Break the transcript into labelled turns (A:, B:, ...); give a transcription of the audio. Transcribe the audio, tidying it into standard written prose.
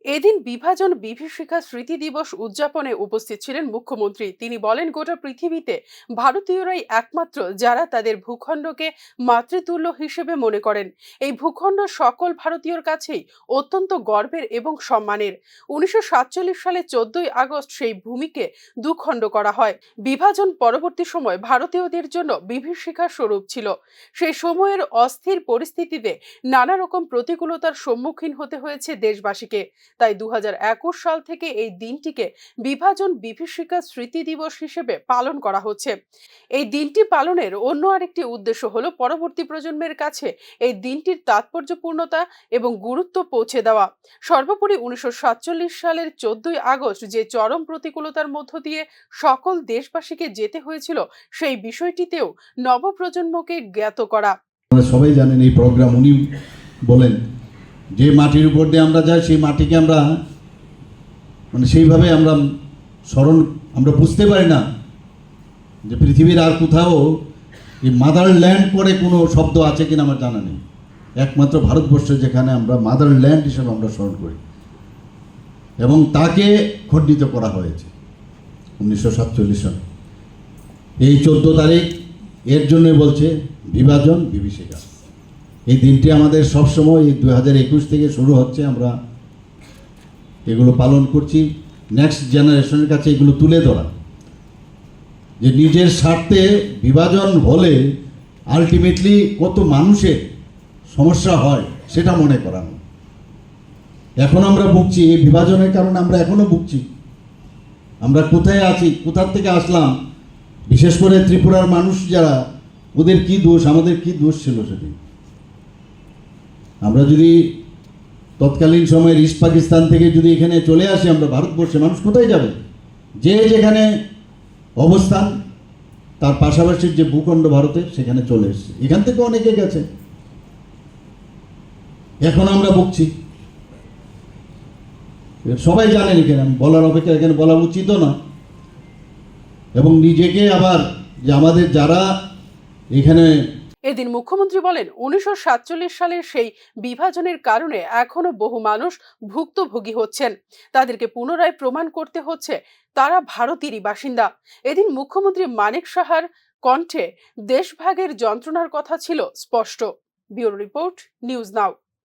A: এদিন বিভাজন বিভীষিকা স্মৃতি দিবস উদযাপনে উপস্থিত ছিলেন মুখ্যমন্ত্রী। তিনি বলেন, গোটা পৃথিবীতে ভারতীয়রাই একমাত্র যারা তাদের ভূখণ্ডকে মাতৃতুল্য হিসেবে মনে করেন। এই ভূখণ্ড সকল ভারতীয়র কাছেই অত্যন্ত গর্বের এবং সম্মানের। 1947 সালে 14ই আগস্ট সেই ভূমিকে দুখণ্ড করা হয়। বিভাজন পরবর্তী সময় ভারতীয়দের জন্য বিভীষিকা স্বরূপ ছিল। সেই সময়ের অস্থির পরিস্থিতিতে নানা রকম প্রতিকূলতার সম্মুখীন হতে হয়েছে দেশবাসীকে। তাই 2021 সাল থেকে এই দিনটিকে বিভাজন বিভীষিকা স্মৃতি দিবস হিসেবে পালন করা হচ্ছে। এই দিনটি পালনের অন্য আরেকটি উদ্দেশ্য হলো পরবর্তী প্রজন্মের কাছে এই দিনটির তাৎপর্যপূর্ণতা এবং গুরুত্ব পৌঁছে দেওয়া। সর্বোপরি 1947 সালের 14ই আগস্ট যে চরম প্রতিকূলতার মধ্য দিয়ে সকল দেশবাসীকে যেতে হয়েছিল, সেই বিষয়টিতেও নবপ্রজন্মকে জ্ঞাত করা।
B: সবাই জানেন এই প্রোগ্রাম উনি বলেন যে মাটির উপর দিয়ে আমরা যাই, সেই মাটিকে আমরা সেইভাবে আমরা স্মরণ আমরা বুঝতে পারি না যে পৃথিবীর আর কোথাও এই মাদারল্যান্ড করে কোনো শব্দ আছে কিনা আমার জানা নেই। একমাত্র ভারতবর্ষে যেখানে আমরা মাদারল্যান্ড হিসেবে আমরা স্মরণ করি, এবং তাকে খণ্ডিত করা হয়েছে 1947 সালে। এই 14 তারিখ এর জন্যই বলছে বিভাজন বিভীষিকা। এই দিনটি আমাদের সবসময় এই 2021 থেকে শুরু হচ্ছে, আমরা এগুলো পালন করছি। নেক্সট জেনারেশনের কাছে এগুলো তুলে ধরা, যে নিজের স্বার্থে বিভাজন হলে আলটিমেটলি কত মানুষের সমস্যা হয় সেটা মনে করানো। এখন আমরা ভুগছি, এই বিভাজনের কারণে আমরা এখনও ভুগছি। আমরা কোথায় আছি, কোথার থেকে আসলাম, বিশেষ করে ত্রিপুরার মানুষ যারা, ওদের কি দোষ, আমাদের কি দোষ ছিল সেদিন? আমরা যদি তৎকালীন সময়ের ইস্ট পাকিস্তান থেকে যদি এখানে চলে আসি, আমরা ভারতবর্ষে, মানুষ কোথায় যাবে? যে যেখানে অবস্থান, তার পাশাপাশি যে ভূখণ্ড ভারতের, সেখানে চলে এসছে। এখান থেকে অনেকে গেছে, এখন আমরা ভুগছি। সবাই জানেন, এখানে আমি বলার অপেক্ষা এখানে বলা উচিতও না। এবং নিজেকে আবার যে আমাদের যারা এখানে,
A: এদিন মুখ্যমন্ত্রী বলেন, 1947 সালের সেই বিভাজনের কারণে এখনো বহু মানুষ ভুক্তভোগী হচ্ছেন। তাদেরকে পুনরায় প্রমাণ করতে হচ্ছে তারা ভারতেরই বাসিন্দা। এদিন মুখ্যমন্ত্রী মানিক সাহার কণ্ঠে দেশভাগের যন্ত্রণার কথা ছিল স্পষ্ট। Bureau report, news now.